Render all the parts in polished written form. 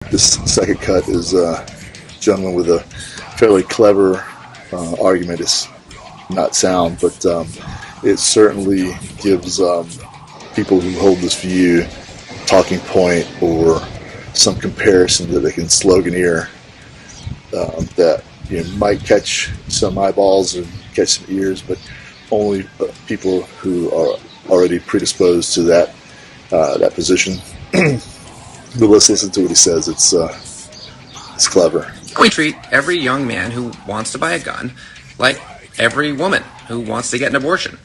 This second cut is a gentleman with a fairly clever argument. It's not sound, but it certainly gives people who hold this view talking point or some comparison that they can sloganeer that might catch some eyeballs and catch some ears, but only people who are already predisposed to that position. But let's listen to what he says. It's clever. We treat every young man who wants to buy a gun like every woman who wants to get an abortion.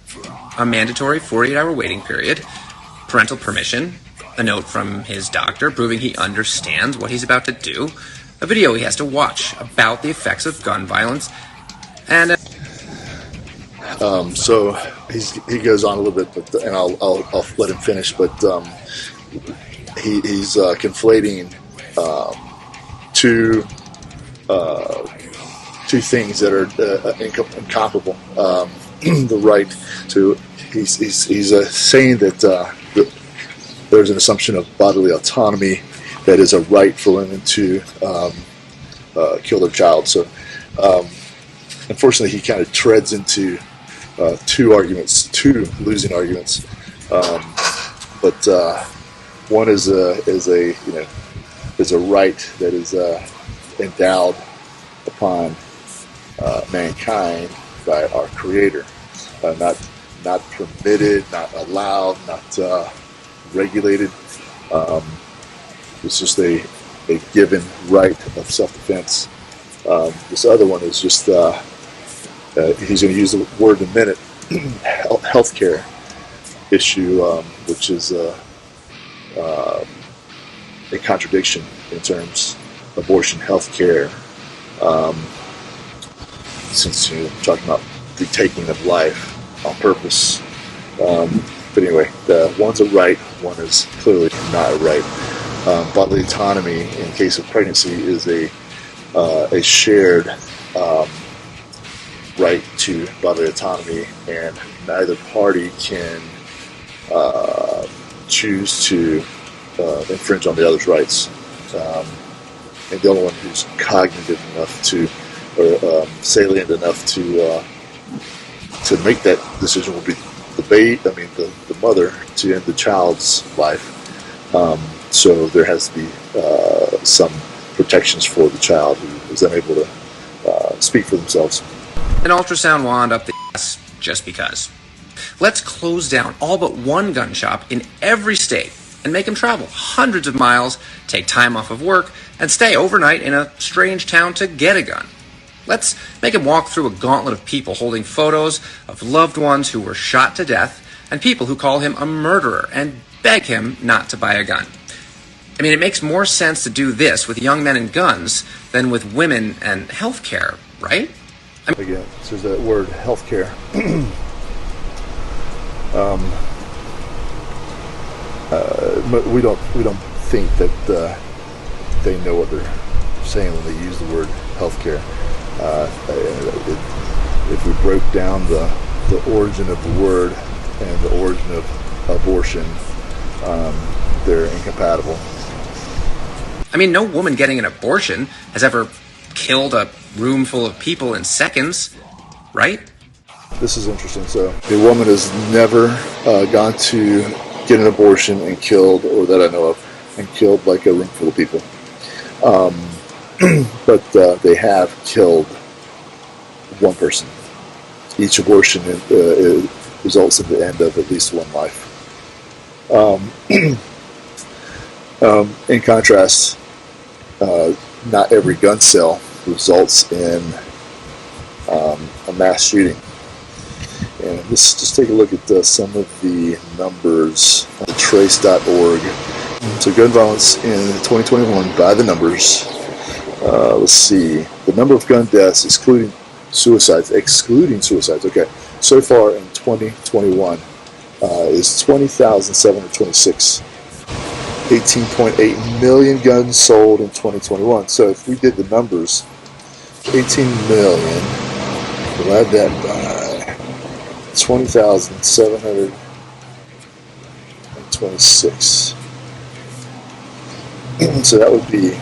A mandatory 48-hour waiting period, parental permission, a note from his doctor proving he understands what he's about to do, a video he has to watch about the effects of gun violence, and so he goes on a little bit, but and I'll let him finish. But he's conflating two things that are incomparable. The right to he's saying that there's an assumption of bodily autonomy that is a right for women to kill their child. So unfortunately, he kind of treads into two losing arguments. But one is a right that is endowed upon mankind by our Creator, not permitted, not allowed, not regulated. It's just a given right of self-defense. This other one is just he's going to use the word in a minute, healthcare issue, which is a contradiction in terms of abortion, healthcare. Since you're talking about the taking of life on purpose. But anyway, one's a right, one is clearly not a right. Bodily autonomy in case of pregnancy is a shared right to bodily autonomy, and neither party can choose to infringe on the other's rights. And the only one who's cognitive enough to, or salient enough to make that decision will be the mother, to end the child's life. So there has to be some protections for the child who is unable to speak for themselves. an ultrasound wand up the ass just because. Let's close down all but one gun shop in every state and make him travel hundreds of miles, take time off of work, and stay overnight in a strange town to get a gun. Let's make him walk through a gauntlet of people holding photos of loved ones who were shot to death and people who call him a murderer and beg him not to buy a gun. I mean, it makes more sense to do this with young men and guns than with women and healthcare, right? Again, so there's that word healthcare. We don't think that they know what they're saying when they use the word healthcare. If we broke down the origin of the word and the origin of abortion, they're incompatible. I mean, no woman getting an abortion has ever killed a room full of people in seconds, right? This is interesting. So, a woman has never gone to get an abortion and killed, or that I know of, and killed like a room full of people. But they have killed one person. Each abortion results in the end of at least one life. In contrast, not every gun sale results in a mass shooting. And just take a look at some of the numbers on trace.org. So gun violence in 2021 by the numbers. Let's see. The number of gun deaths excluding suicides, okay, so far in 2021 is 20,726. 18.8 million guns sold in 2021. So if we did the numbers, 18 million, divide that by 20,726. So that would be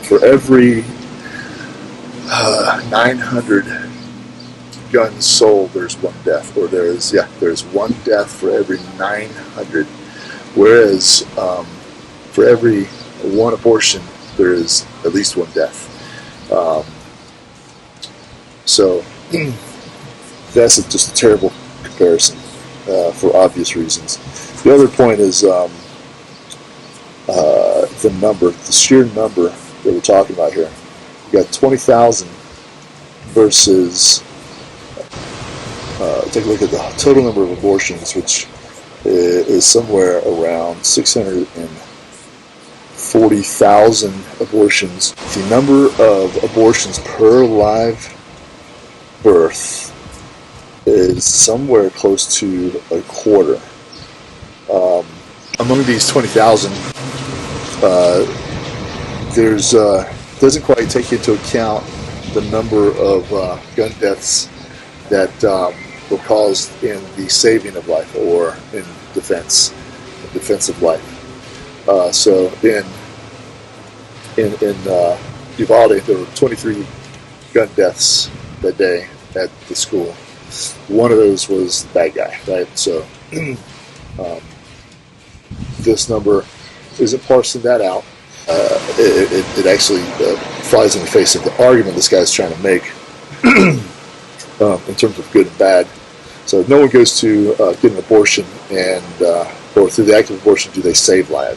for every 900 guns sold, there's one death, or there's one death for every 900. Whereas for every one abortion, there is at least one death. So that's just a terrible comparison for obvious reasons. The other point is the number, the sheer number that we're talking about here. You got 20,000 versus, take a look at the total number of abortions, which is somewhere around 640,000 abortions. The number of abortions per live birth is somewhere close to a quarter. Among these 20,000, there's doesn't quite take into account the number of gun deaths that were caused in the saving of life or in defense of life. So in Uvalde, there were 23 gun deaths that day at the school. One of those was the bad guy, right? So this number isn't parsing that out. It actually flies in the face of the argument this guy's trying to make in terms of good and bad. So no one goes to get an abortion, and or through the act of abortion do they save lives.